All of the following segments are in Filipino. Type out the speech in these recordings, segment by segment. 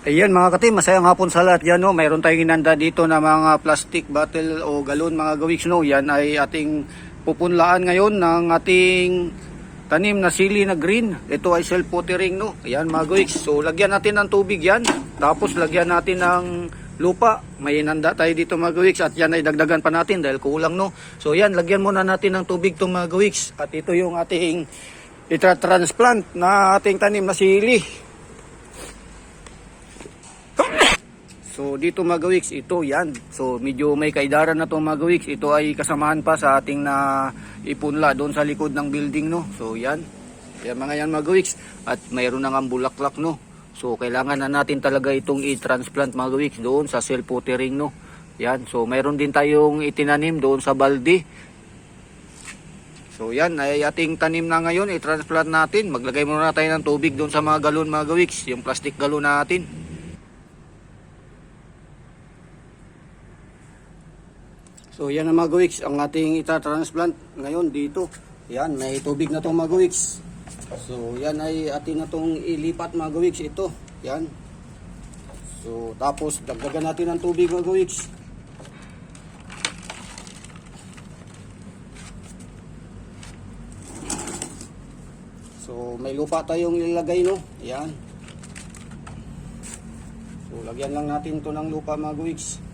Ayan mga katim, masayang hapon sa lahat yan, no? Mayroon tayong inanda dito na mga plastic bottle o galon mga gawiks, no? Yan ay ating pupunlaan ngayon ng ating tanim na sili na green. Ito ay self-watering, no? Ayan mga gawiks. So lagyan natin ng tubig yan. Tapos lagyan natin ng lupa. May inanda tayo dito mga gawiks. At yan ay dagdagan pa natin dahil kulang, no? So yan, lagyan muna natin ng tubig itong mga gawiks. At ito yung ating itra-transplant na ating tanim na sili. So dito mga gawiks, ito yan. So medyo may kaidaran na to mga gawiks. Ito ay kasamahan pa sa ating na ipunla doon sa likod ng building, no. So yan. Yan mga gawiks. At mayroon na nga bulaklak, no. So kailangan na natin talaga itong i-transplant mga gawiks doon sa self-watering, no. Yan. So mayroon din tayong itinanim doon sa balde. So yan ay ating tanim na ngayon, i-transplant natin. Maglagay muna tayo ng tubig doon sa mga galon mga gawiks, yung plastic galon natin. So yan ang mga gawiks, ang ating ita-transplant ngayon dito. Yan, may tubig na itong mga gawiks. So yan ay atin na itong ilipat mga gawiks, ito. Yan. So tapos dagdagan natin ng tubig mga gawiks. So may lupa tayong ilalagay, no. Yan. So lagyan lang natin ito ng lupa mga gawiks.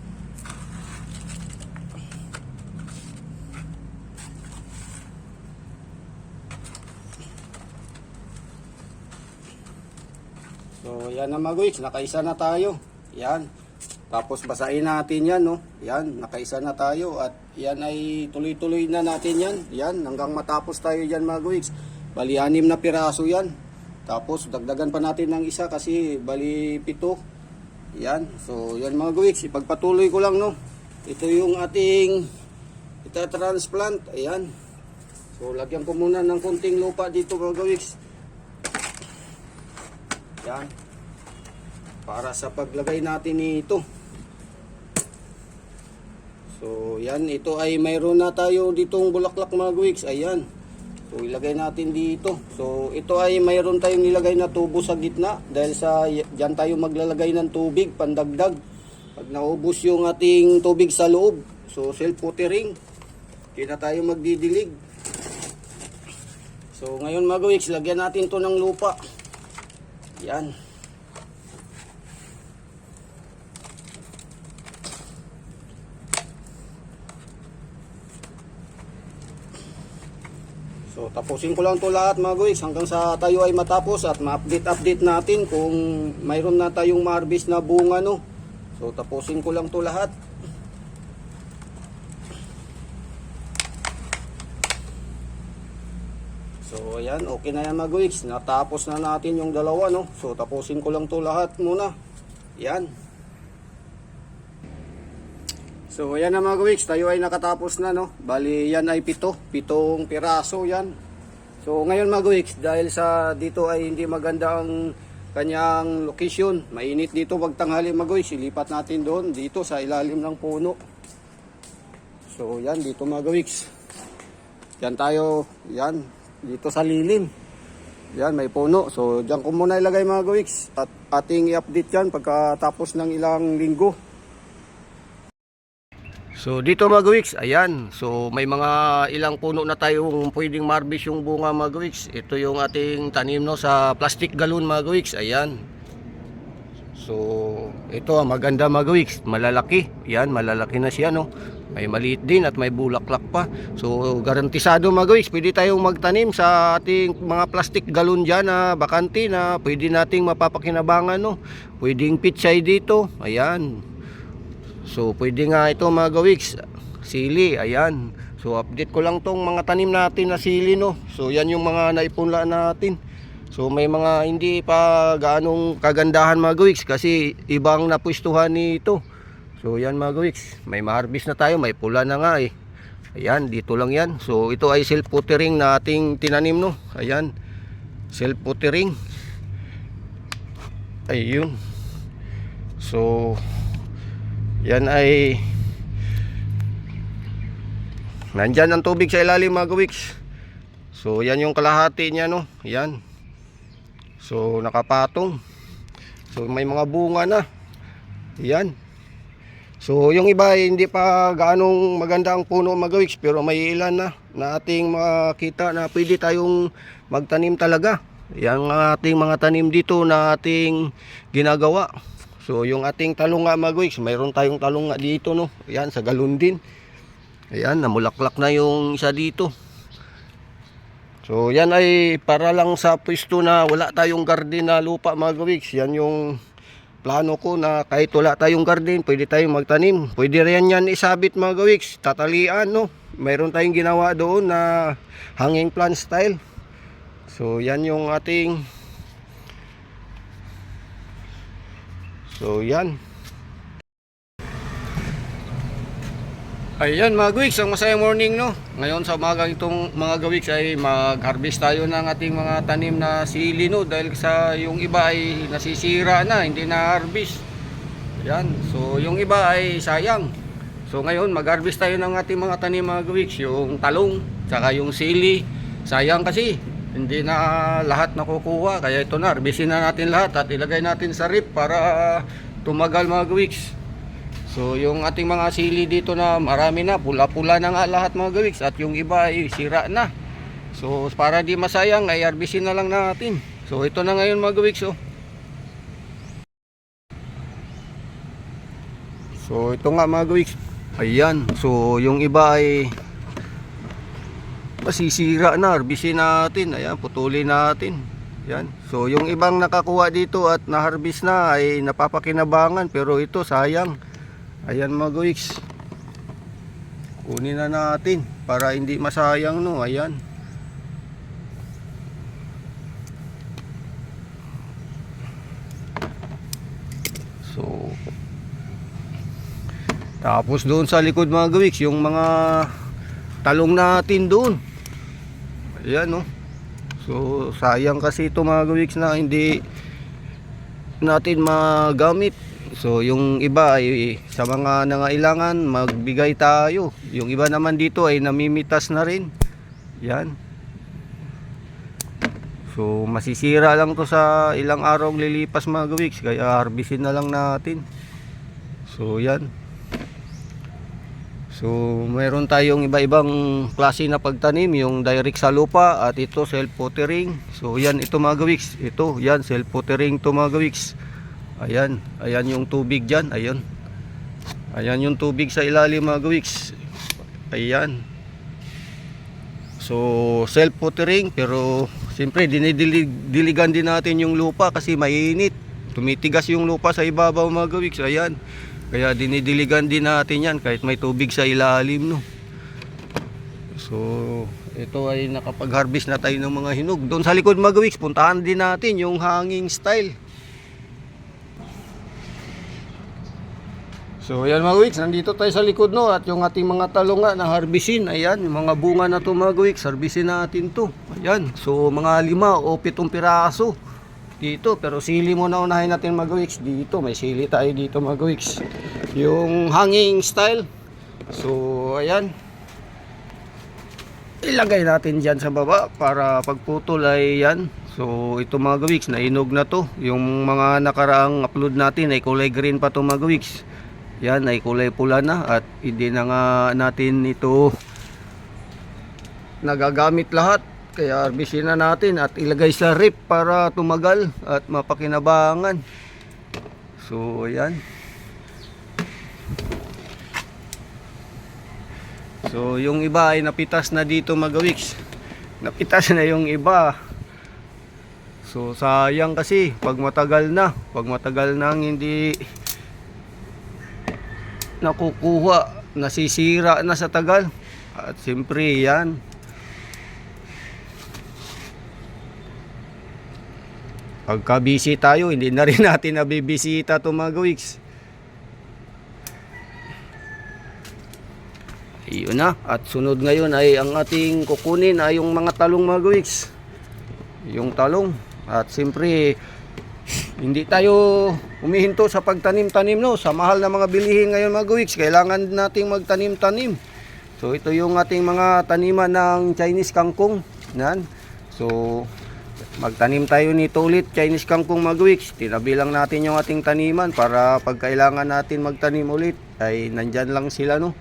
So yan na mga gawiks, nakaisa na tayo. Yan. Tapos basahin natin yan, no. Yan, nakaisa na tayo at yan ay tuloy-tuloy na natin yan. Yan, hanggang matapos tayo yan mga gawiks. Bali 6 na piraso yan. Tapos dagdagan pa natin ng isa kasi bali 7. Yan. So yan mga gawiks, ipagpatuloy ko lang, no. Ito yung ating ita-transplant. Ayan. So lagyan ko muna ng konting lupa dito mga gawiks. Yan. Para sa paglagay natin nito. So, yan. Ito ay mayroon na tayo ditong bulaklak mga gawiks. Ayan. So, ilagay natin dito. So, ito ay mayroon tayong nilagay na tubo sa gitna. Dahil sa dyan tayo maglalagay ng tubig, pandagdag. Pag naubos yung ating tubig sa loob. So, self-watering. Hindi na tayo magdidilig. So, ngayon mga gawiks, lagyan natin to ng lupa. Yan. So tapusin ko lang to lahat mga gawiks hanggang sa tayo ay matapos at ma-update natin kung mayroon na tayong ma-harvest na bunga, no. So tapusin ko lang to lahat. So ayan, okay na yan mga gawiks. Natapos na natin yung dalawa, no. So tapusin ko lang to lahat muna. Yan. So ayan na mga gawiks, tayo ay nakatapos na, no. Bali yan ay 7 piraso yan. So ngayon mga gawiks, dahil sa dito ay hindi maganda ang kanyang location, mainit dito pag tanghali mga gawiks, ilipat natin doon dito sa ilalim ng puno. So yan dito mga gawiks. Yan tayo, yan dito sa lilim. Yan may puno. So diyan ko muna ilagay mga gawiks at ating i-update yan pagkatapos ng ilang linggo. So dito mga gawiks, ayan. So may mga ilang puno na tayong pwedeng marbis yung bunga mga gawiks. Ito yung ating tanim, no, sa plastic galon mga gawiks. Ayan. So ito maganda mga gawiks, malalaki. Yan, malalaki na siya, no. May maliit din at may bulaklak pa. So garantisado mga gawiks, pwede tayong magtanim sa ating mga plastic galon dyan na bakante na pwede nating mapapakinabangan, no. Pwedeng pitsay dito. Ayan. So pwede nga ito mga gawiks, sili, ayan. So update ko lang tong mga tanim natin na sili, no. So yan yung mga naipunla natin. So may mga hindi pa gaanong kagandahan mga gawiks kasi ibang napwestuhan nito. So yan mga gawiks, may ma-harvest na tayo, may pula na nga eh. Ayan, dito lang yan. So ito ay self-watering na ating tinanim, no. Ayan, self-watering. Ayun. So yan ay nandyan ang tubig sa ilalim mga gawiks. So yan yung kalahati niya, no. Yan. So nakapatong. So may mga bunga na. Yan. So yung iba ay hindi pa gaanong maganda ang puno mga gawiks, pero may ilan na ating makita na pwede tayong magtanim talaga. Yan ang ating mga tanim dito na ating ginagawa. So yung ating talong nga mga gawiks, mayroon tayong talong nga dito, no. Yan sa galon din. Ayan, namulaklak na yung isa dito. So yan ay para lang sa pwesto na wala tayong garden na lupa mga gawiks. Yan yung plano ko, na kahit wala tayong garden, pwede tayong magtanim. Pwede rin yan isabit mga gawiks, tatalian, no. Mayroon tayong ginawa doon na hanging plant style. So yan yung ating, so yan. Ayan mga gawiks, ang masayang morning, no. Ngayon sa umaga itong mga gawiks ay mag-harvest tayo ng ating mga tanim na sili, no, dahil sa yung iba ay nasisira na, hindi na harvest. Ayan, so yung iba ay sayang. So ngayon mag-harvest tayo ng ating mga tanim mga gawiks, yung talong, saka yung sili. Sayang kasi hindi na lahat nakukuha, kaya ito na, harvestin na natin lahat at ilagay natin sa rip para tumagal mga gawiks. So yung ating mga sili dito na marami na, pula-pula na nga lahat mga gawiks, at yung iba ay sira na. So para di masayang ay harvestin na lang natin. So ito na ngayon mga gawiks, oh. So ito nga mga gawiks. Ayan, so yung iba ay masisira na, harvestin natin. Ayan, putulin natin. Yan. So yung ibang nakakuha dito at na-harvest na ay napapakinabangan, pero ito sayang. Ayan mga gawiks, kunin na natin para hindi masayang, no. Ayan. So tapos doon sa likod mga gawiks, yung mga talong natin doon. Ayan, no. So sayang kasi ito mga gawiks na hindi natin magamit. So yung iba ay sa mga nangailangan magbigay tayo. Yung iba naman dito ay namimitas na rin. Yan. So masisira lang to sa ilang araw lilipas mga gawiks, kaya harvestin na lang natin. So yan. So mayroon tayong iba-ibang klase na pagtanim, yung direct sa lupa at ito self-watering. So yan, ito mga gawiks, ito yan self-watering to mga gawiks. Ayan, ayan yung tubig dyan, ayan. Ayan yung tubig sa ilalim mga gawiks. Ayan. So self-watering, pero siyempre dinidiligan din natin yung lupa kasi mainit. Tumitigas yung lupa sa ibabaw mga gawiks. Ayan. Kaya dinidiligan din natin yan kahit may tubig sa ilalim, no. So ito ay nakapag-harvest na tayo ng mga hinog. Doon sa likod mga gawiks, puntahan din natin yung hanging style. So ayan mga gawiks, nandito tayo sa likod, no, at yung ating mga talong nga na harvestin. Ayan, yung mga bunga na to mga gawiks, harvestin natin to. Ayan, so mga 5 o 7 piraso dito, pero sili muna unahin natin mga gawiks. Dito may sili tayo dito mga gawiks, yung hanging style. So ayan, ilagay natin dyan sa baba para pagputol ay yan. So ito mga gawiks, nainog na to. Yung mga nakaraang upload natin ay kulay green pa to mga gawiks. Yan ay kulay pula na, at hindi na nga natin ito nagagamit lahat. Kaya harvestin na natin at ilagay sa rip para tumagal at mapakinabangan. So ayan. So yung iba ay napitas na dito mga gawiks. Napitas na yung iba. So sayang kasi pag matagal nang hindi nakukuha, nasisira na sa tagal. At siyempre yan, pagka busy tayo, hindi na rin natin nabibisita ito mga gawiks. Iyon na. At sunod ngayon ay ang ating kukunin ay yung mga talong mga gawiks. Yung talong. At siyempre hindi tayo humihinto sa pagtanim-tanim, no. Sa mahal na mga bilihin ngayon mga gawiks, kailangan nating magtanim-tanim. So ito yung ating mga taniman ng Chinese kangkong. Yan. So magtanim tayo nito ulit, Chinese kangkong mga kawiks. Tinabi lang natin yung ating taniman para pag kailangan natin magtanim ulit ay nandyan lang sila, no.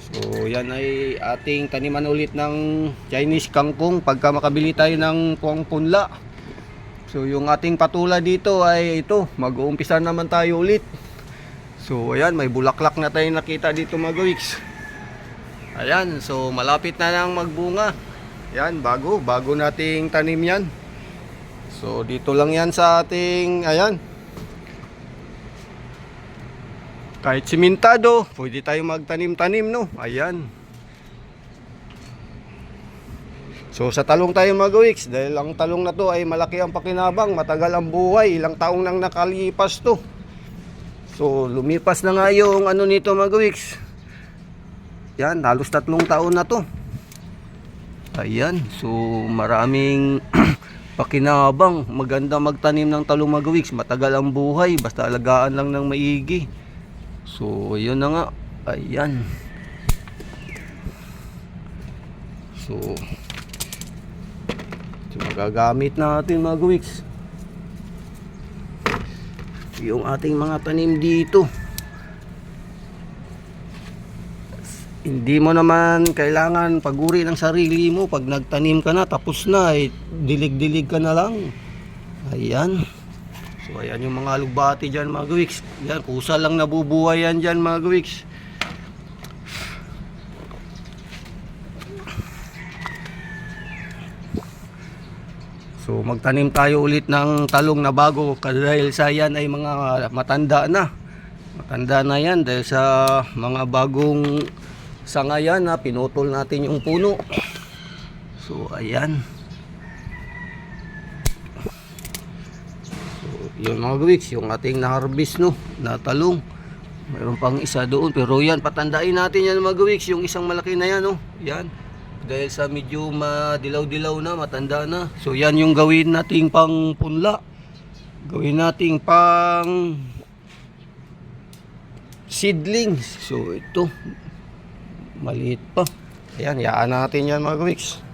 So yan ay ating taniman ulit ng Chinese kangkong pagka makabili tayo ng puwang punla. So yung ating patula dito ay ito, mag-uumpisa naman tayo ulit. So ayan, may bulaklak na tayo nakita dito mga kawiks. Ayan, so malapit na lang magbunga. Ayan, bago nating tanim yan. So dito lang yan sa ating, ayan. Kahit simintado, pwede tayo magtanim-tanim, no. Ayan. So sa talong tayo mga kawiks, dahil ang talong na to ay malaki ang pakinabang, matagal ang buhay, ilang taong nang nakalipas to. So lumipas na nga yung ano nito mga kawiks. Yan, halos 3 taon na to. Ayan, so maraming pakinabang, maganda magtanim ng talong mga kawiks, matagal ang buhay, basta alagaan lang ng maigi. So yun na nga. Ayan. So magagamit natin mga kawiks yung ating mga tanim dito. Hindi mo naman kailangan paguri ng sarili mo. Pag nagtanim ka na, tapos na, dilig-dilig ka na lang. Ayan. So ayan yung mga alugbati dyan mga kawiks. Yan, kusa lang nabubuhay yan dyan mga kawiks. So magtanim tayo ulit ng talong na bago dahil sa yan ay mga matanda na. Matanda na yan dahil sa mga bagong sanga yan na pinutol natin yung puno. So ayan. So yun mga kawiks, yung ating na-harvest no, na talong. Mayroon pang isa doon pero yan, patandain natin yan mga kawiks, yung isang malaki na yan no. Yan. Dahil sa medyo madilaw-dilaw na, matanda na. So yan yung gawin nating pang punla. Gawin nating pang seedlings. So ito, maliit pa. Ayan, yaan natin yan mga kawiks.